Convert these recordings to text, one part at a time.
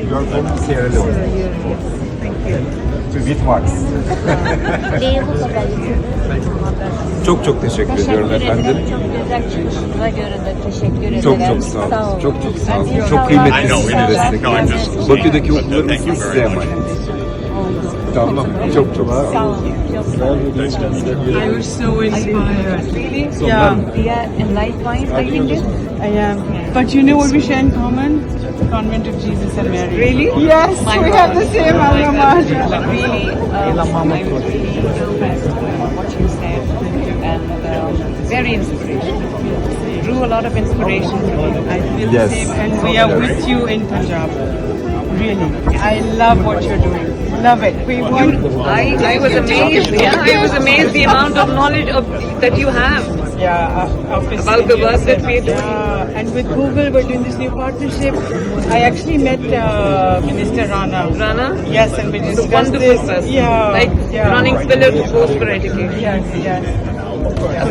You are from Sierra Leone. Thank you. With Max. Çok teşekkür ediyorum efendim. Çok güzel çıkışınıza göre de teşekkür ederim. Çok sağ olun. Çok sağ olun. Çok kıymetlisiniz destek. Bakü'deki okullarımız size emanet. Tamam. Çok sağ olun. Sağ olun. I was so inspired. Really? Yeah, Yeah, and likewise, I think I am. But you know what we share in common? Convent of Jesus and Mary. Really? Yes, My we God. have the same alma mater. Really, I was really impressed with what you said and very inspirational. Drew a lot of inspiration from you. I feel Yes. the same, and we are with you in Punjab. Really, I love what you're doing. Love it. We want. I was amazed. Yeah, I was amazed the amount of knowledge that you have. About the work that we do. Yeah, and with Google, we're doing this new partnership. I actually met Minister Rana. Rana? Yes, and we He's a discussed wonderful this. person. Yeah, Like yeah. running pillar to post for education. Yes, yes.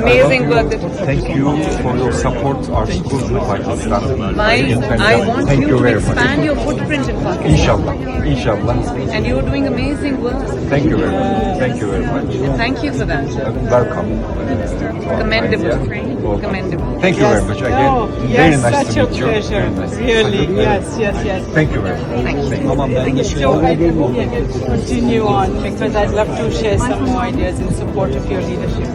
Amazing work that Thank you for your support our schools in Pakistan. I want Thank you you to very much. expand your footprint in Pakistan. İnşallah. İnşallah. And you're doing amazing work. Thank you very much. Thank you very much. Thank you for that. Welcome. Commendable. Welcome. Commendable. Thank you very much again. Oh, Very yes, nice such to a meet you. pleasure. Very nice. Really, yes. Thank you very much. Thank you. So I continue on because I'd love to share some more ideas in support of your leadership.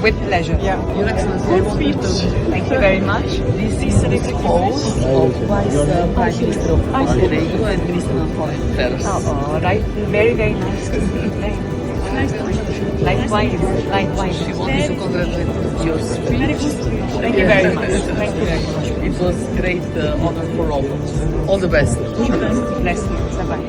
With pleasure. Yeah. Your Excellency. Thank you very much. This is the post of Vice Prime Minister of Montenegro and Minister of Foreign Affairs. Oh, right. Very, very nice to see you. Nice to meet you. Likewise. Likewise. She wants to congratulate your speech. Thank you very much. Thank you very much. It was great honor for all. All the best. Bless you. Bye-bye.